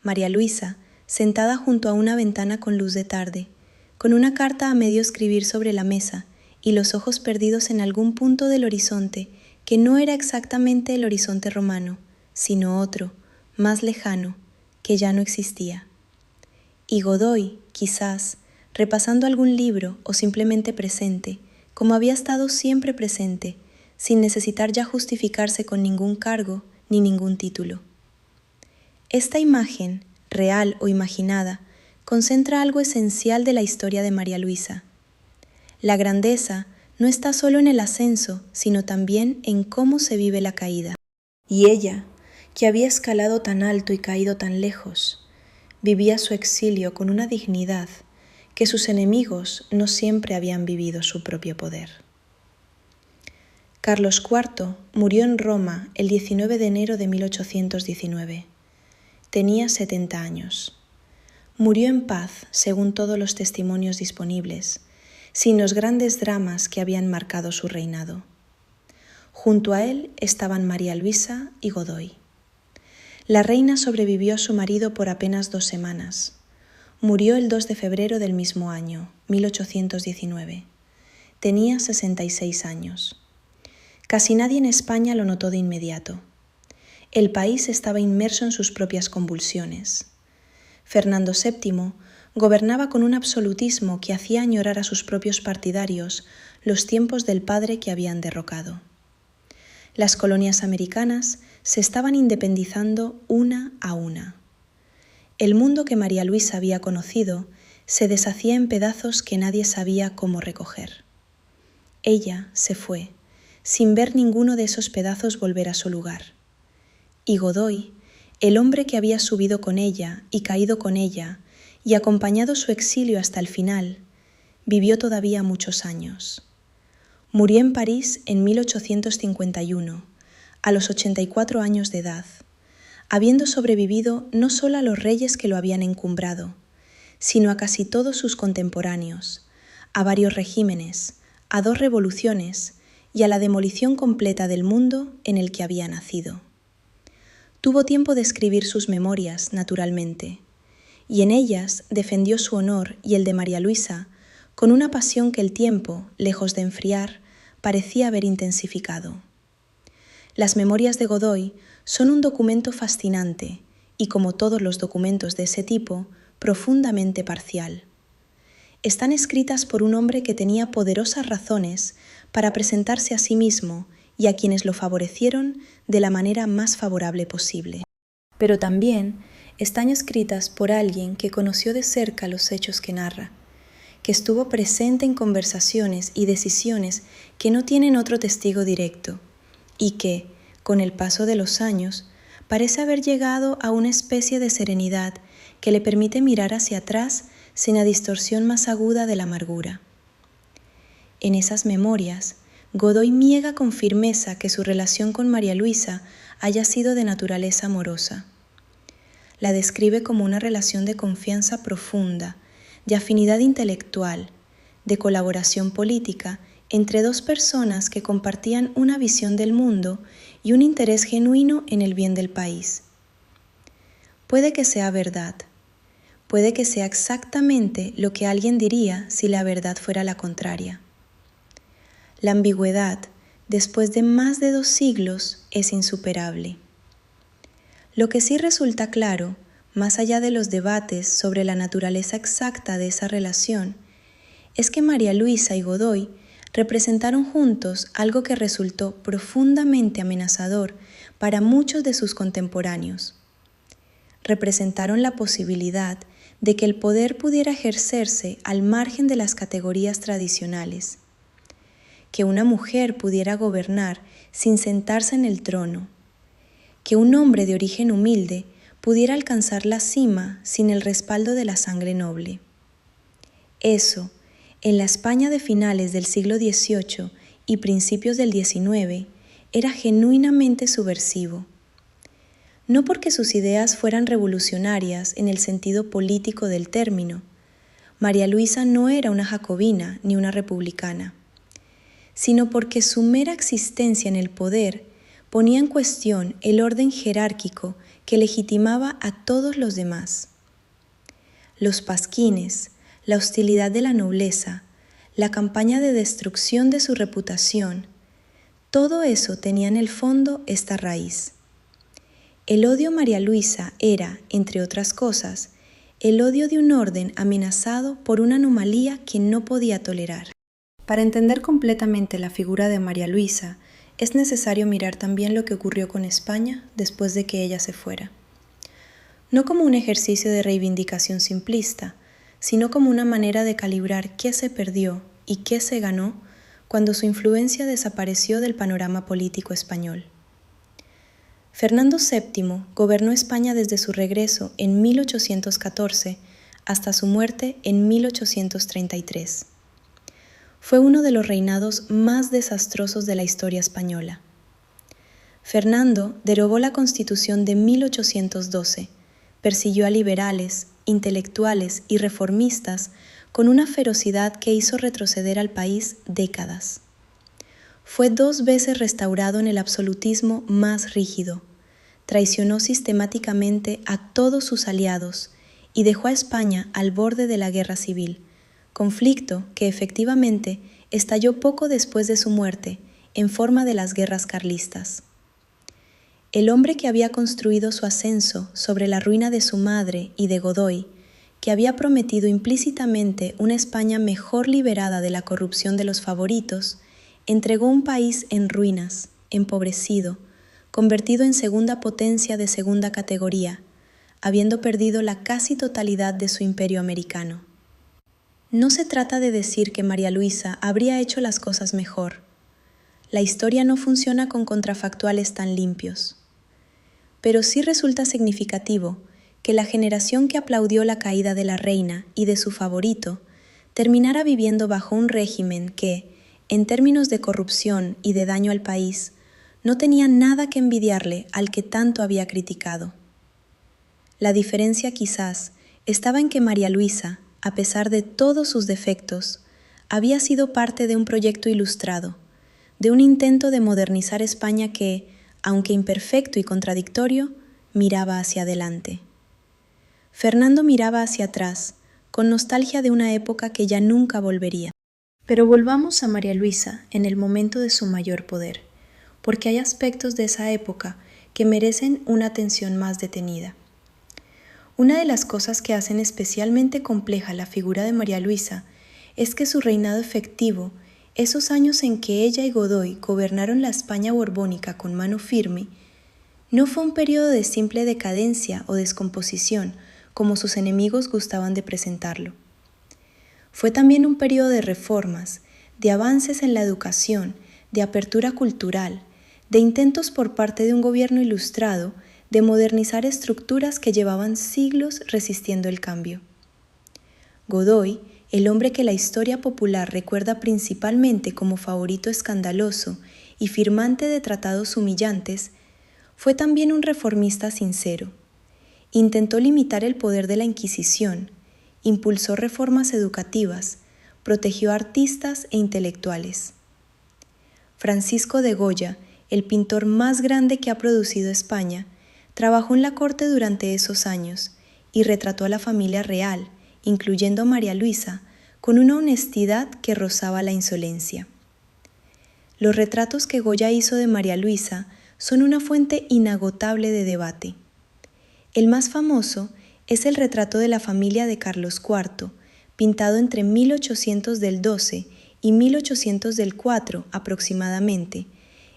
María Luisa, sentada junto a una ventana con luz de tarde, con una carta a medio escribir sobre la mesa y los ojos perdidos en algún punto del horizonte que no era exactamente el horizonte romano, sino otro, más lejano, que ya no existía. Y Godoy, quizás, repasando algún libro o simplemente presente, como había estado siempre presente, sin necesitar ya justificarse con ningún cargo ni ningún título. Esta imagen, real o imaginada, concentra algo esencial de la historia de María Luisa. La grandeza no está solo en el ascenso, sino también en cómo se vive la caída. Y ella, que había escalado tan alto y caído tan lejos, vivía su exilio con una dignidad que sus enemigos no siempre habían vivido su propio poder. Carlos IV murió en Roma el 19 de enero de 1819. Tenía 70 años. Murió en paz, según todos los testimonios disponibles, sin los grandes dramas que habían marcado su reinado. Junto a él estaban María Luisa y Godoy. La reina sobrevivió a su marido por apenas 2 semanas. Murió el 2 de febrero del mismo año, 1819. Tenía 66 años. Casi nadie en España lo notó de inmediato. El país estaba inmerso en sus propias convulsiones. Fernando VII gobernaba con un absolutismo que hacía añorar a sus propios partidarios los tiempos del padre que habían derrocado. Las colonias americanas se estaban independizando una a una. El mundo que María Luisa había conocido se deshacía en pedazos que nadie sabía cómo recoger. Ella se fue, sin ver ninguno de esos pedazos volver a su lugar. Y Godoy, el hombre que había subido con ella y caído con ella y acompañado su exilio hasta el final, vivió todavía muchos años. Murió en París en 1851, a los 84 años de edad, habiendo sobrevivido no solo a los reyes que lo habían encumbrado, sino a casi todos sus contemporáneos, a varios regímenes, a 2 revoluciones y a la demolición completa del mundo en el que había nacido. Tuvo tiempo de escribir sus memorias, naturalmente, y en ellas defendió su honor y el de María Luisa con una pasión que el tiempo, lejos de enfriar, parecía haber intensificado. Las memorias de Godoy son un documento fascinante y, como todos los documentos de ese tipo, profundamente parcial. Están escritas por un hombre que tenía poderosas razones para presentarse a sí mismo y a quienes lo favorecieron de la manera más favorable posible. Pero también están escritas por alguien que conoció de cerca los hechos que narra, que estuvo presente en conversaciones y decisiones que no tienen otro testigo directo, y que, con el paso de los años, parece haber llegado a una especie de serenidad que le permite mirar hacia atrás sin la distorsión más aguda de la amargura. En esas memorias, Godoy niega con firmeza que su relación con María Luisa haya sido de naturaleza amorosa. La describe como una relación de confianza profunda, de afinidad intelectual, de colaboración política entre dos personas que compartían una visión del mundo y un interés genuino en el bien del país. Puede que sea verdad, puede que sea exactamente lo que alguien diría si la verdad fuera la contraria. La ambigüedad, después de más de 2 siglos, es insuperable. Lo que sí resulta claro, más allá de los debates sobre la naturaleza exacta de esa relación, es que María Luisa y Godoy representaron juntos algo que resultó profundamente amenazador para muchos de sus contemporáneos. Representaron la posibilidad de que el poder pudiera ejercerse al margen de las categorías tradicionales, que una mujer pudiera gobernar sin sentarse en el trono, que un hombre de origen humilde pudiera alcanzar la cima sin el respaldo de la sangre noble. Eso, en la España de finales del siglo XVIII y principios del XIX, era genuinamente subversivo. No porque sus ideas fueran revolucionarias en el sentido político del término. María Luisa no era una jacobina ni una republicana, sino porque su mera existencia en el poder ponía en cuestión el orden jerárquico que legitimaba a todos los demás. Los pasquines, la hostilidad de la nobleza, la campaña de destrucción de su reputación, todo eso tenía en el fondo esta raíz. El odio a María Luisa era, entre otras cosas, el odio de un orden amenazado por una anomalía que no podía tolerar. Para entender completamente la figura de María Luisa, es necesario mirar también lo que ocurrió con España después de que ella se fuera. No como un ejercicio de reivindicación simplista, sino como una manera de calibrar qué se perdió y qué se ganó cuando su influencia desapareció del panorama político español. Fernando VII gobernó España desde su regreso en 1814 hasta su muerte en 1833. Fue uno de los reinados más desastrosos de la historia española. Fernando derogó la Constitución de 1812, persiguió a liberales, intelectuales y reformistas con una ferocidad que hizo retroceder al país décadas. Fue 2 veces restaurado en el absolutismo más rígido, traicionó sistemáticamente a todos sus aliados y dejó a España al borde de la guerra civil, conflicto que efectivamente estalló poco después de su muerte en forma de las guerras carlistas. El hombre que había construido su ascenso sobre la ruina de su madre y de Godoy, que había prometido implícitamente una España mejor liberada de la corrupción de los favoritos, entregó un país en ruinas, empobrecido, convertido en segunda potencia de segunda categoría, habiendo perdido la casi totalidad de su imperio americano. No se trata de decir que María Luisa habría hecho las cosas mejor. La historia no funciona con contrafactuales tan limpios. Pero sí resulta significativo que la generación que aplaudió la caída de la reina y de su favorito terminara viviendo bajo un régimen que, en términos de corrupción y de daño al país, no tenía nada que envidiarle al que tanto había criticado. La diferencia quizás estaba en que María Luisa, a pesar de todos sus defectos, había sido parte de un proyecto ilustrado, de un intento de modernizar España que, aunque imperfecto y contradictorio, miraba hacia adelante. Fernando miraba hacia atrás, con nostalgia de una época que ya nunca volvería. Pero volvamos a María Luisa en el momento de su mayor poder, porque hay aspectos de esa época que merecen una atención más detenida. Una de las cosas que hacen especialmente compleja la figura de María Luisa es que su reinado efectivo, esos años en que ella y Godoy gobernaron la España borbónica con mano firme, no fue un periodo de simple decadencia o descomposición, como sus enemigos gustaban de presentarlo. Fue también un periodo de reformas, de avances en la educación, de apertura cultural, de intentos por parte de un gobierno ilustrado de modernizar estructuras que llevaban siglos resistiendo el cambio. Godoy, el hombre que la historia popular recuerda principalmente como favorito escandaloso y firmante de tratados humillantes, fue también un reformista sincero. Intentó limitar el poder de la Inquisición, impulsó reformas educativas, protegió a artistas e intelectuales. Francisco de Goya, el pintor más grande que ha producido España, trabajó en la corte durante esos años y retrató a la familia real, incluyendo a María Luisa, con una honestidad que rozaba la insolencia. Los retratos que Goya hizo de María Luisa son una fuente inagotable de debate. El más famoso es el retrato de la familia de Carlos IV, pintado entre 1812 y 1804 aproximadamente,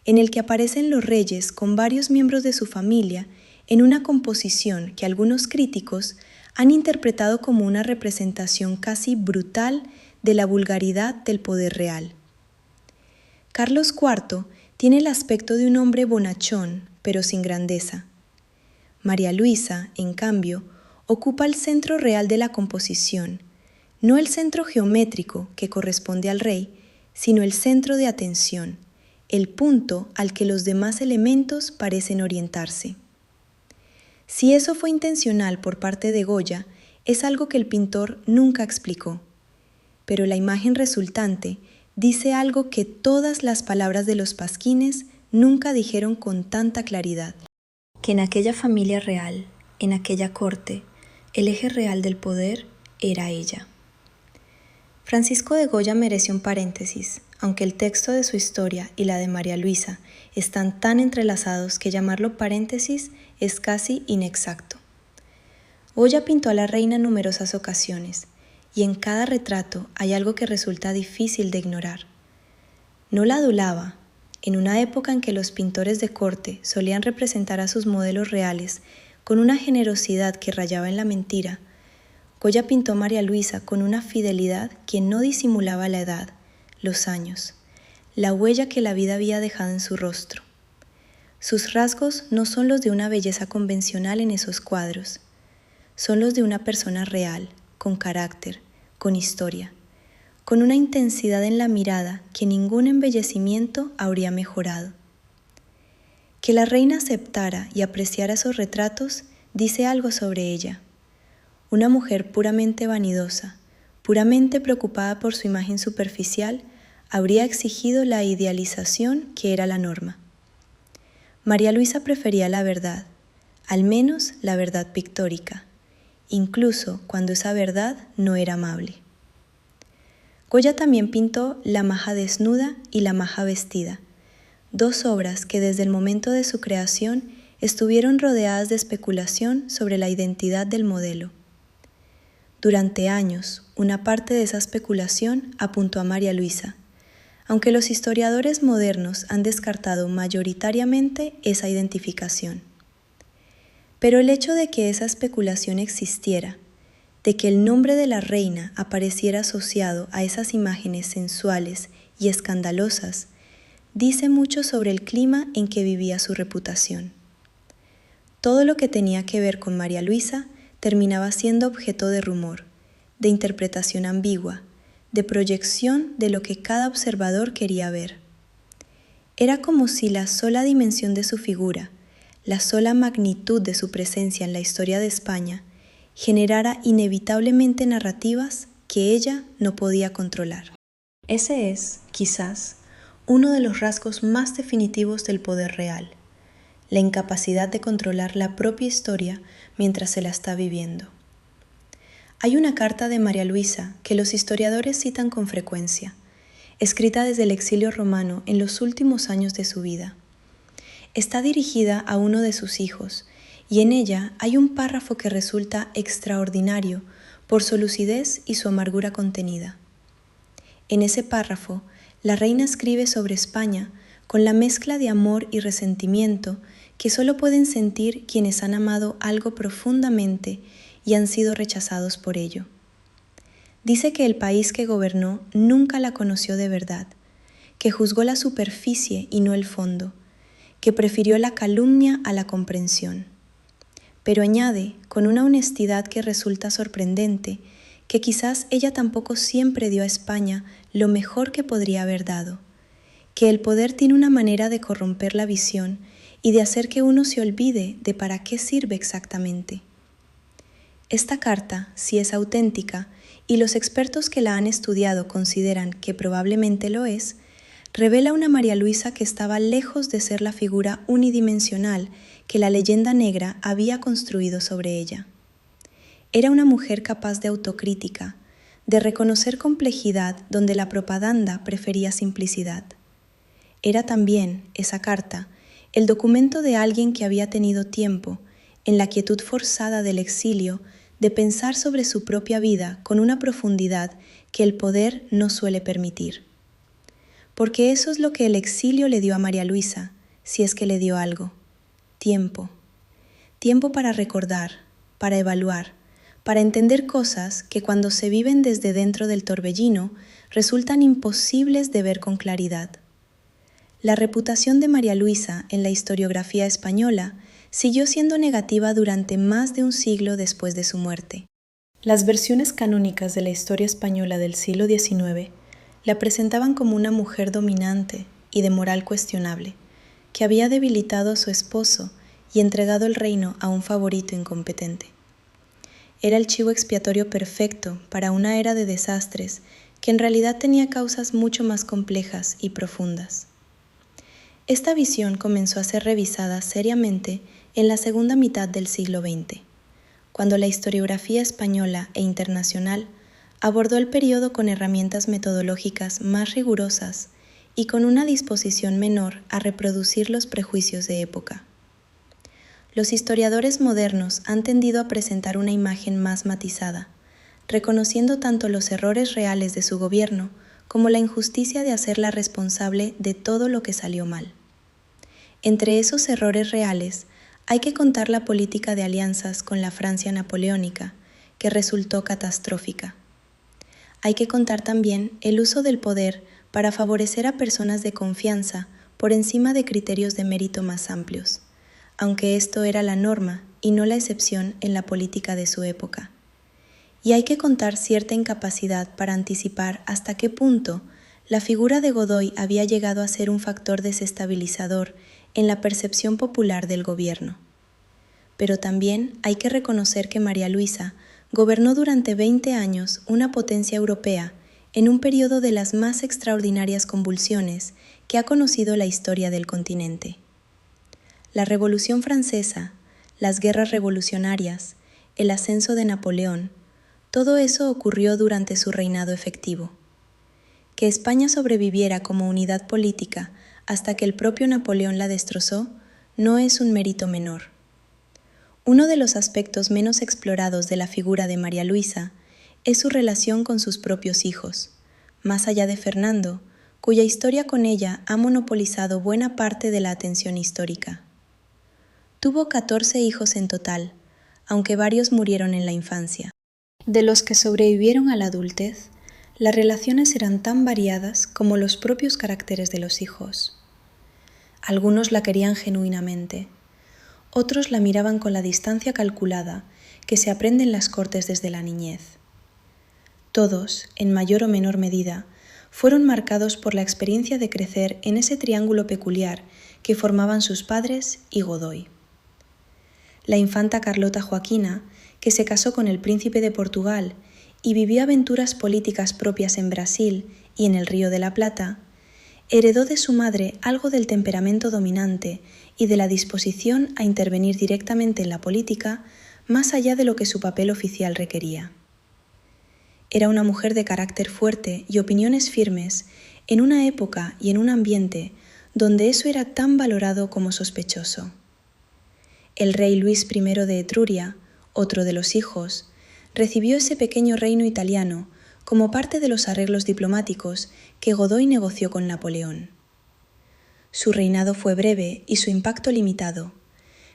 en el que aparecen los reyes con varios miembros de su familia en una composición que algunos críticos han interpretado como una representación casi brutal de la vulgaridad del poder real. Carlos IV tiene el aspecto de un hombre bonachón, pero sin grandeza. María Luisa, en cambio, ocupa el centro real de la composición, no el centro geométrico que corresponde al rey, sino el centro de atención, el punto al que los demás elementos parecen orientarse. Si eso fue intencional por parte de Goya, es algo que el pintor nunca explicó, pero la imagen resultante dice algo que todas las palabras de los pasquines nunca dijeron con tanta claridad: que en aquella familia real, en aquella corte, el eje real del poder era ella. Francisco de Goya merece un paréntesis, aunque el texto de su historia y la de María Luisa están tan entrelazados que llamarlo paréntesis es casi inexacto. Goya pintó a la reina en numerosas ocasiones, y en cada retrato hay algo que resulta difícil de ignorar. No la adulaba. En una época en que los pintores de corte solían representar a sus modelos reales con una generosidad que rayaba en la mentira, Goya pintó a María Luisa con una fidelidad que no disimulaba la edad, los años, la huella que la vida había dejado en su rostro. Sus rasgos no son los de una belleza convencional en esos cuadros, son los de una persona real, con carácter, con historia, con una intensidad en la mirada que ningún embellecimiento habría mejorado. Que la reina aceptara y apreciara esos retratos dice algo sobre ella. Una mujer puramente vanidosa, puramente preocupada por su imagen superficial, habría exigido la idealización que era la norma. María Luisa prefería la verdad, al menos la verdad pictórica, incluso cuando esa verdad no era amable. Goya también pintó La maja desnuda y La maja vestida, dos obras que desde el momento de su creación estuvieron rodeadas de especulación sobre la identidad del modelo. Durante años, una parte de esa especulación apuntó a María Luisa, aunque los historiadores modernos han descartado mayoritariamente esa identificación. Pero el hecho de que esa especulación existiera, de que el nombre de la reina apareciera asociado a esas imágenes sensuales y escandalosas, dice mucho sobre el clima en que vivía su reputación. Todo lo que tenía que ver con María Luisa terminaba siendo objeto de rumor, de interpretación ambigua, de proyección de lo que cada observador quería ver. Era como si la sola dimensión de su figura, la sola magnitud de su presencia en la historia de España, generara inevitablemente narrativas que ella no podía controlar. Ese es, quizás, uno de los rasgos más definitivos del poder real, la incapacidad de controlar la propia historia mientras se la está viviendo. Hay una carta de María Luisa que los historiadores citan con frecuencia, escrita desde el exilio romano en los últimos años de su vida. Está dirigida a uno de sus hijos y en ella hay un párrafo que resulta extraordinario por su lucidez y su amargura contenida. En ese párrafo, la reina escribe sobre España con la mezcla de amor y resentimiento que solo pueden sentir quienes han amado algo profundamente y han sido rechazados por ello. Dice que el país que gobernó nunca la conoció de verdad, que juzgó la superficie y no el fondo, que prefirió la calumnia a la comprensión. pero añade, con una honestidad que resulta sorprendente, que quizás ella tampoco siempre dio a España lo mejor que podría haber dado, que el poder tiene una manera de corromper la visión y de hacer que uno se olvide de para qué sirve exactamente. Esta carta, si es auténtica, y los expertos que la han estudiado consideran que probablemente lo es, revela una María Luisa que estaba lejos de ser la figura unidimensional que la leyenda negra había construido sobre ella. Era una mujer capaz de autocrítica, de reconocer complejidad donde la propaganda prefería simplicidad. Era también, esa carta, el documento de alguien que había tenido tiempo, en la quietud forzada del exilio, de pensar sobre su propia vida con una profundidad que el poder no suele permitir. Porque eso es lo que el exilio le dio a María Luisa, si es que le dio algo: tiempo. Tiempo para recordar, para evaluar, para entender cosas que cuando se viven desde dentro del torbellino resultan imposibles de ver con claridad. La reputación de María Luisa en la historiografía española siguió siendo negativa durante más de un siglo después de su muerte. Las versiones canónicas de la historia española del siglo XIX la presentaban como una mujer dominante y de moral cuestionable, que había debilitado a su esposo y entregado el reino a un favorito incompetente. Era el chivo expiatorio perfecto para una era de desastres que en realidad tenía causas mucho más complejas y profundas. Esta visión comenzó a ser revisada seriamente en la segunda mitad del siglo XX, cuando la historiografía española e internacional abordó el periodo con herramientas metodológicas más rigurosas y con una disposición menor a reproducir los prejuicios de época. Los historiadores modernos han tendido a presentar una imagen más matizada, reconociendo tanto los errores reales de su gobierno como la injusticia de hacerla responsable de todo lo que salió mal. Entre esos errores reales hay que contar la política de alianzas con la Francia napoleónica, que resultó catastrófica. Hay que contar también el uso del poder para favorecer a personas de confianza por encima de criterios de mérito más amplios, aunque esto era la norma y no la excepción en la política de su época. Y hay que contar cierta incapacidad para anticipar hasta qué punto la figura de Godoy había llegado a ser un factor desestabilizador en la percepción popular del gobierno. Pero también hay que reconocer que María Luisa gobernó durante 20 años una potencia europea en un periodo de las más extraordinarias convulsiones que ha conocido la historia del continente. La Revolución Francesa, las guerras revolucionarias, el ascenso de Napoleón, todo eso ocurrió durante su reinado efectivo. Que España sobreviviera como unidad política hasta que el propio Napoleón la destrozó no es un mérito menor. Uno de los aspectos menos explorados de la figura de María Luisa es su relación con sus propios hijos, más allá de Fernando, cuya historia con ella ha monopolizado buena parte de la atención histórica. Tuvo 14 hijos en total, aunque varios murieron en la infancia. De los que sobrevivieron a la adultez, las relaciones eran tan variadas como los propios caracteres de los hijos. Algunos la querían genuinamente, otros la miraban con la distancia calculada que se aprende en las cortes desde la niñez. Todos, en mayor o menor medida, fueron marcados por la experiencia de crecer en ese triángulo peculiar que formaban sus padres y Godoy. La infanta Carlota Joaquina, que se casó con el príncipe de Portugal y vivió aventuras políticas propias en Brasil y en el Río de la Plata, heredó de su madre algo del temperamento dominante y de la disposición a intervenir directamente en la política más allá de lo que su papel oficial requería. Era una mujer de carácter fuerte y opiniones firmes en una época y en un ambiente donde eso era tan valorado como sospechoso. El rey Luis I de Etruria, otro de los hijos, recibió ese pequeño reino italiano como parte de los arreglos diplomáticos que Godoy negoció con Napoleón. Su reinado fue breve y su impacto limitado,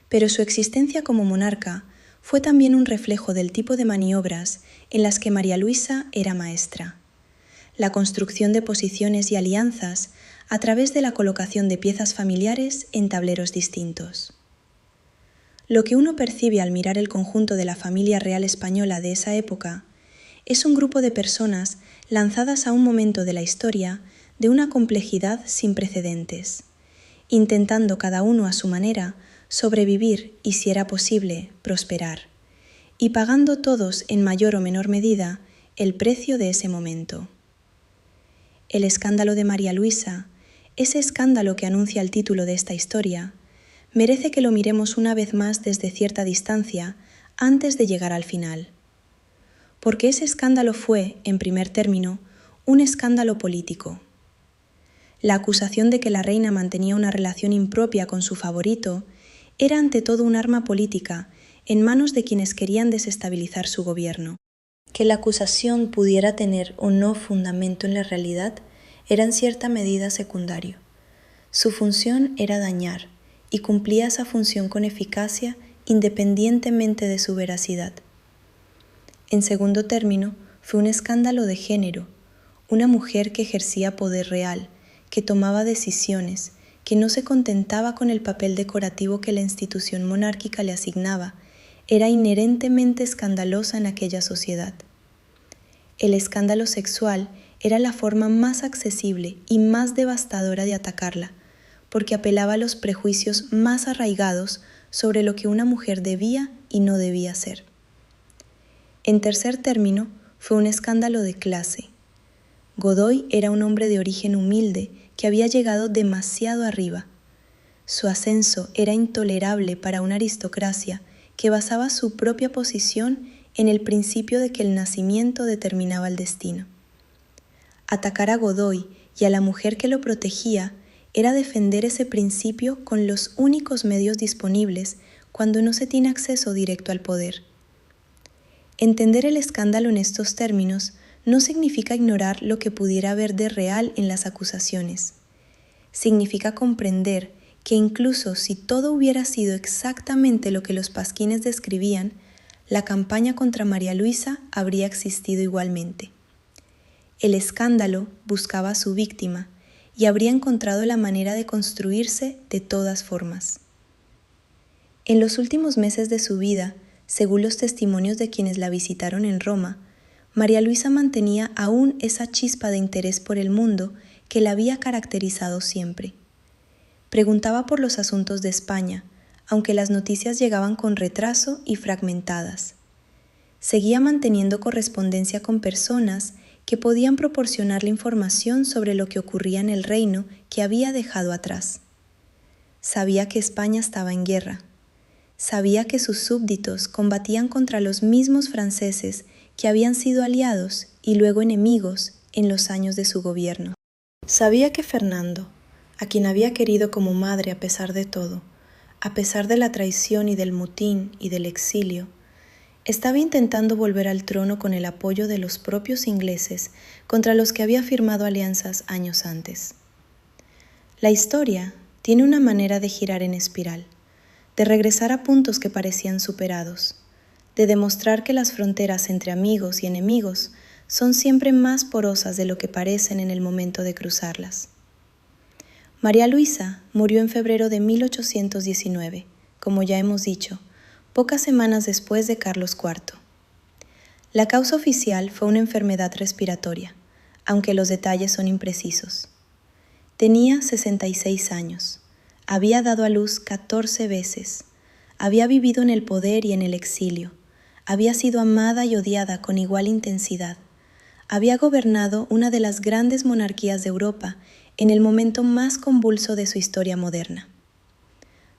pero su existencia como monarca fue también un reflejo del tipo de maniobras en las que María Luisa era maestra: la construcción de posiciones y alianzas a través de la colocación de piezas familiares en tableros distintos. Lo que uno percibe al mirar el conjunto de la familia real española de esa época es un grupo de personas lanzadas a un momento de la historia de una complejidad sin precedentes, intentando cada uno a su manera sobrevivir y, si era posible, prosperar, y pagando todos en mayor o menor medida el precio de ese momento. El escándalo de María Luisa, ese escándalo que anuncia el título de esta historia, merece que lo miremos una vez más desde cierta distancia antes de llegar al final. Porque ese escándalo fue, en primer término, un escándalo político. La acusación de que la reina mantenía una relación impropia con su favorito era ante todo un arma política en manos de quienes querían desestabilizar su gobierno. Que la acusación pudiera tener o no fundamento en la realidad era en cierta medida secundario. Su función era dañar, y cumplía esa función con eficacia independientemente de su veracidad. En segundo término, fue un escándalo de género, una mujer que ejercía poder real, que tomaba decisiones, que no se contentaba con el papel decorativo que la institución monárquica le asignaba, era inherentemente escandalosa en aquella sociedad. El escándalo sexual era la forma más accesible y más devastadora de atacarla, porque apelaba a los prejuicios más arraigados sobre lo que una mujer debía y no debía ser. En tercer término, fue un escándalo de clase. Godoy era un hombre de origen humilde que había llegado demasiado arriba. Su ascenso era intolerable para una aristocracia que basaba su propia posición en el principio de que el nacimiento determinaba el destino. Atacar a Godoy y a la mujer que lo protegía era defender ese principio con los únicos medios disponibles cuando no se tiene acceso directo al poder. Entender el escándalo en estos términos no significa ignorar lo que pudiera haber de real en las acusaciones. Significa comprender que incluso si todo hubiera sido exactamente lo que los pasquines describían, la campaña contra María Luisa habría existido igualmente. El escándalo buscaba a su víctima y habría encontrado la manera de construirse de todas formas. En los últimos meses de su vida, según los testimonios de quienes la visitaron en Roma, María Luisa mantenía aún esa chispa de interés por el mundo que la había caracterizado siempre. Preguntaba por los asuntos de España, aunque las noticias llegaban con retraso y fragmentadas. Seguía manteniendo correspondencia con personas que podían proporcionarle información sobre lo que ocurría en el reino que había dejado atrás. Sabía que España estaba en guerra. Sabía que sus súbditos combatían contra los mismos franceses que habían sido aliados y luego enemigos en los años de su gobierno. Sabía que Fernando, a quien había querido como madre a pesar de todo, a pesar de la traición y del motín y del exilio, estaba intentando volver al trono con el apoyo de los propios ingleses contra los que había firmado alianzas años antes. La historia tiene una manera de girar en espiral, de regresar a puntos que parecían superados, de demostrar que las fronteras entre amigos y enemigos son siempre más porosas de lo que parecen en el momento de cruzarlas. María Luisa murió en febrero de 1819, como ya hemos dicho, pocas semanas después de Carlos IV. La causa oficial fue una enfermedad respiratoria, aunque los detalles son imprecisos. Tenía 66 años, había dado a luz 14 veces, había vivido en el poder y en el exilio, había sido amada y odiada con igual intensidad, había gobernado una de las grandes monarquías de Europa en el momento más convulso de su historia moderna.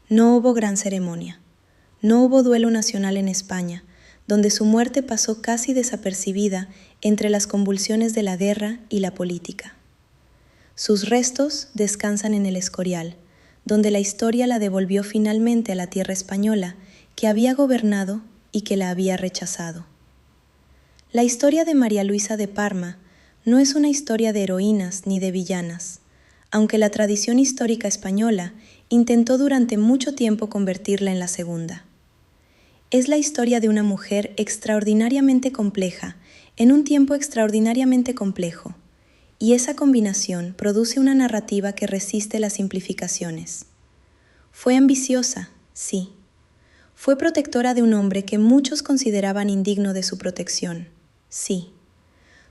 No hubo gran ceremonia. No hubo duelo nacional en España, donde su muerte pasó casi desapercibida entre las convulsiones de la guerra y la política. Sus restos descansan en el Escorial, donde la historia la devolvió finalmente a la tierra española que había gobernado y que la había rechazado. La historia de María Luisa de Parma no es una historia de heroínas ni de villanas, aunque la tradición histórica española intentó durante mucho tiempo convertirla en la segunda. Es la historia de una mujer extraordinariamente compleja, en un tiempo extraordinariamente complejo, y esa combinación produce una narrativa que resiste las simplificaciones. Fue ambiciosa, sí. Fue protectora de un hombre que muchos consideraban indigno de su protección. Sí.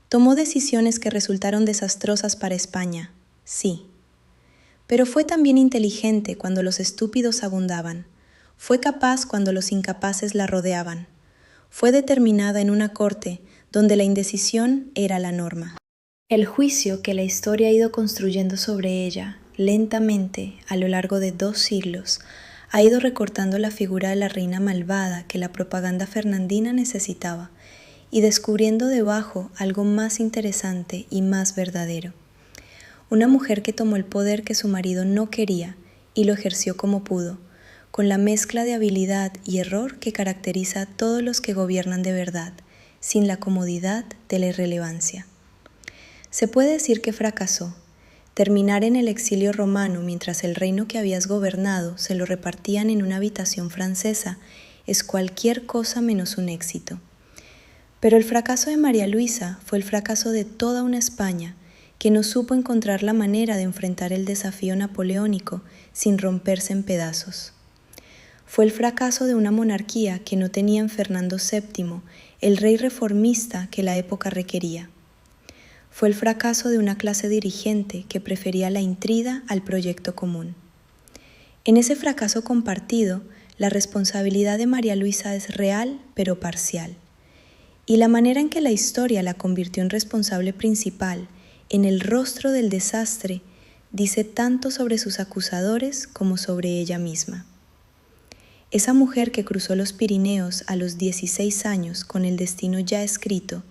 Tomó decisiones que resultaron desastrosas para España. Sí. Pero fue también inteligente cuando los estúpidos abundaban. Fue capaz cuando los incapaces la rodeaban. Fue determinada en una corte donde la indecisión era la norma. El juicio que la historia ha ido construyendo sobre ella, lentamente, a lo largo de 2 siglos, ha ido recortando la figura de la reina malvada que la propaganda fernandina necesitaba y descubriendo debajo algo más interesante y más verdadero. Una mujer que tomó el poder que su marido no quería y lo ejerció como pudo, con la mezcla de habilidad y error que caracteriza a todos los que gobiernan de verdad, sin la comodidad de la irrelevancia. Se puede decir que fracasó. Terminar en el exilio romano mientras el reino que habías gobernado se lo repartían en una habitación francesa es cualquier cosa menos un éxito. Pero el fracaso de María Luisa fue el fracaso de toda una España que no supo encontrar la manera de enfrentar el desafío napoleónico sin romperse en pedazos. Fue el fracaso de una monarquía que no tenía en Fernando VII el rey reformista que la época requería. Fue el fracaso de una clase dirigente que prefería la intriga al proyecto común. En ese fracaso compartido, la responsabilidad de María Luisa es real pero parcial. Y la manera en que la historia la convirtió en responsable principal, en el rostro del desastre, dice tanto sobre sus acusadores como sobre ella misma. Esa mujer que cruzó los Pirineos a los 16 años con el destino ya escrito,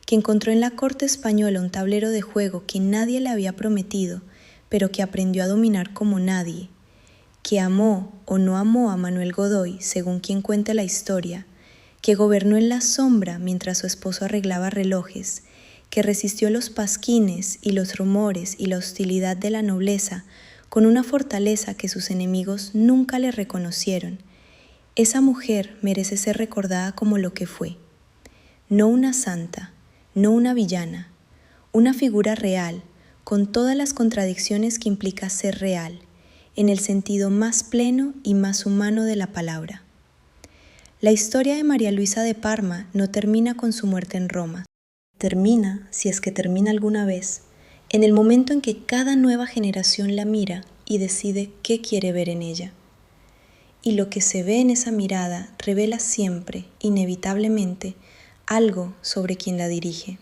que encontró en la corte española un tablero de juego que nadie le había prometido, pero que aprendió a dominar como nadie, que amó o no amó a Manuel Godoy, según quien cuente la historia, que gobernó en la sombra mientras su esposo arreglaba relojes, que resistió los pasquines y los rumores y la hostilidad de la nobleza con una fortaleza que sus enemigos nunca le reconocieron. Esa mujer merece ser recordada como lo que fue, no una santa, no una villana, una figura real, con todas las contradicciones que implica ser real, en el sentido más pleno y más humano de la palabra. La historia de María Luisa de Parma no termina con su muerte en Roma. Termina, si es que termina alguna vez, en el momento en que cada nueva generación la mira y decide qué quiere ver en ella. Y lo que se ve en esa mirada revela siempre, inevitablemente, algo sobre quien la dirige.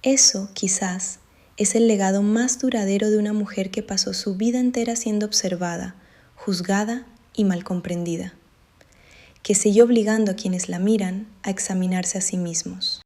Eso, quizás, es el legado más duradero de una mujer que pasó su vida entera siendo observada, juzgada y mal comprendida, que sigue obligando a quienes la miran a examinarse a sí mismos.